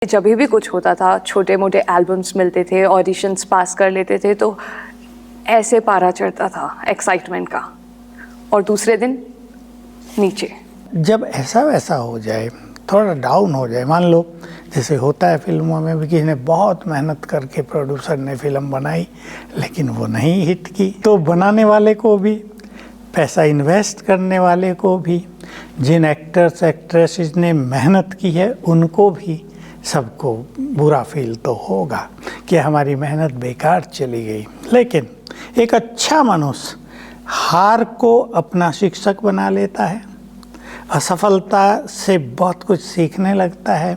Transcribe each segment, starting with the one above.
जब भी कुछ होता था, छोटे मोटे एल्बम्स मिलते थे, ऑडिशंस पास कर लेते थे, तो ऐसे पारा चढ़ता था एक्साइटमेंट का, और दूसरे दिन नीचे। जब ऐसा वैसा हो जाए, थोड़ा डाउन हो जाए, मान लो जैसे होता है फिल्मों में भी, किसी ने बहुत मेहनत करके प्रोड्यूसर ने फिल्म बनाई लेकिन वो नहीं हिट की, तो बनाने वाले को भी, पैसा इन्वेस्ट करने वाले को भी, जिन एक्टर्स एक्ट्रेसेस ने मेहनत की है उनको भी, सबको बुरा फील तो होगा कि हमारी मेहनत बेकार चली गई। लेकिन एक अच्छा मनुष्य हार को अपना शिक्षक बना लेता है, असफलता से बहुत कुछ सीखने लगता है,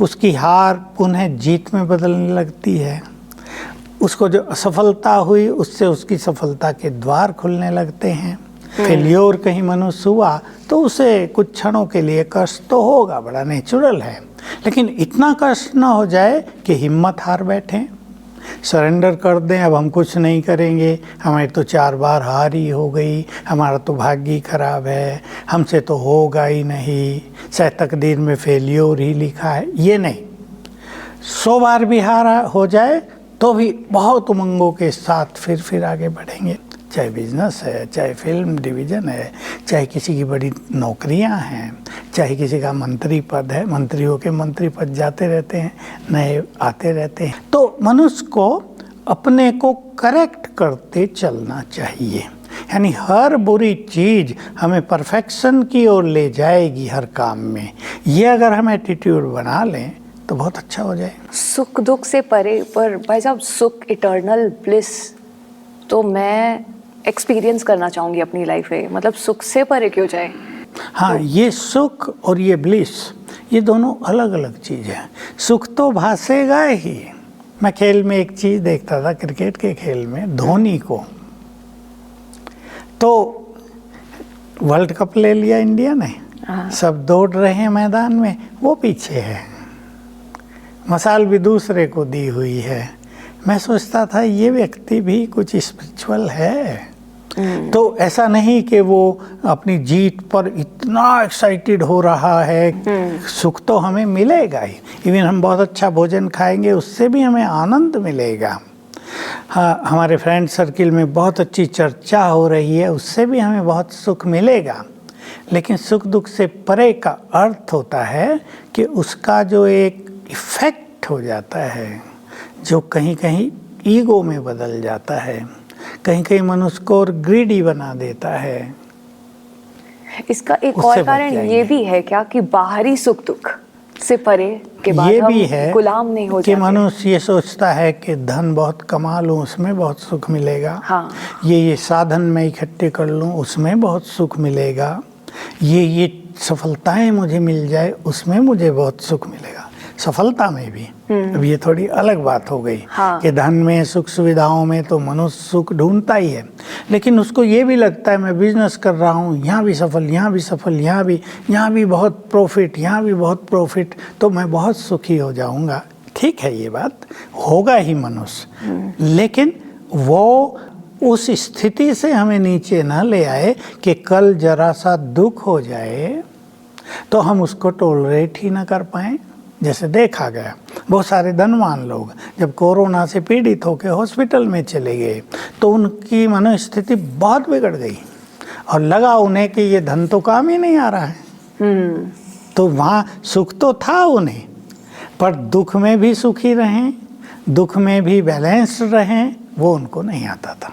उसकी हार पुनः जीत में बदलने लगती है, उसको जो असफलता हुई उससे उसकी सफलता के द्वार खुलने लगते हैं। फेल्योर कहीं मनुष्य हुआ तो उसे कुछ क्षणों के लिए कष्ट तो होगा, बड़ा नेचुरल है, लेकिन इतना कष्ट ना हो जाए कि हिम्मत हार बैठें, सरेंडर कर दें, अब हम कुछ नहीं करेंगे, हमारी तो 4 बार हार ही हो गई, हमारा तो भाग्य ही खराब है, हमसे तो होगा ही नहीं, शायद तकदीर में फेल्योर ही लिखा है। ये नहीं, 100 बार भी हार हो जाए तो भी बहुत उमंगों के साथ फिर आगे बढ़ेंगे। चाहे बिजनेस है, चाहे फिल्म डिवीज़न है, चाहे किसी की बड़ी नौकरियां हैं, चाहे किसी का मंत्री पद है, मंत्रियों के मंत्री पद जाते रहते हैं, नए आते रहते हैं। तो मनुष्य को अपने को करेक्ट करते चलना चाहिए, यानी हर बुरी चीज़ हमें परफेक्शन की ओर ले जाएगी हर काम में। ये अगर हम एटीट्यूड बना लें तो बहुत अच्छा हो जाए। सुख दुख से परे, पर भाई साहब सुख, इटर्नल ब्लिस तो मैं एक्सपीरियंस करना चाहूँगी अपनी लाइफ में, मतलब सुख से परे क्यों जाए। हाँ, ये सुख और ये ब्लिस, ये दोनों अलग अलग चीज़ हैं। सुख तो भासेगा ही। मैं खेल में एक चीज़ देखता था, क्रिकेट के खेल में धोनी को, तो वर्ल्ड कप ले लिया इंडिया ने, सब दौड़ रहे हैं मैदान में, वो पीछे है, मसाल भी दूसरे को दी हुई है। मैं सोचता था ये व्यक्ति भी कुछ स्पिरिचुअल है। तो ऐसा नहीं कि वो अपनी जीत पर इतना एक्साइटेड हो रहा है। सुख तो हमें मिलेगा ही, इवन हम बहुत अच्छा भोजन खाएंगे उससे भी हमें आनंद मिलेगा। हाँ, हमारे फ्रेंड सर्किल में बहुत अच्छी चर्चा हो रही है, उससे भी हमें बहुत सुख मिलेगा। लेकिन सुख दुख से परे का अर्थ होता है कि उसका जो एक इफेक्ट हो जाता है, जो कहीं कहीं ईगो में बदल जाता है, कहीं कहीं मनुष्य को और ग्रीडी बना देता है। इसका एक और कारण ये भी है क्या कि बाहरी सुख दुख से परे के बाद ये हम भी है गुलाम नहीं हो कि मनुष्य ये सोचता है कि धन बहुत कमा लूँ उसमें बहुत सुख मिलेगा। हाँ। ये साधन मैं इकट्ठे कर लूँ उसमें बहुत सुख मिलेगा, ये सफलताएं मुझे मिल जाए उसमें मुझे बहुत सुख मिलेगा। सफलता में भी अब ये थोड़ी अलग बात हो गई। हाँ। कि धन में, सुख सुविधाओं में तो मनुष्य सुख ढूंढता ही है, लेकिन उसको ये भी लगता है मैं बिजनेस कर रहा हूँ, यहाँ भी सफल, यहाँ भी सफल, यहाँ भी बहुत प्रॉफिट, यहाँ भी बहुत प्रॉफिट, तो मैं बहुत सुखी हो जाऊँगा। ठीक है, ये बात होगा ही मनुष्य, लेकिन वो उस स्थिति से हमें नीचे ना ले आए कि कल जरा सा दुख हो जाए तो हम उसको टॉलरेट ही ना कर पाएँ। जैसे देखा गया, बहुत सारे धनवान लोग जब कोरोना से पीड़ित होकर हॉस्पिटल में चले गए तो उनकी मनोस्थिति बहुत बिगड़ गई और लगा उन्हें कि ये धन तो काम ही नहीं आ रहा है। तो वहाँ सुख तो था उन्हें, पर दुख में भी सुखी रहें, दुख में भी बैलेंस्ड रहें, वो उनको नहीं आता था।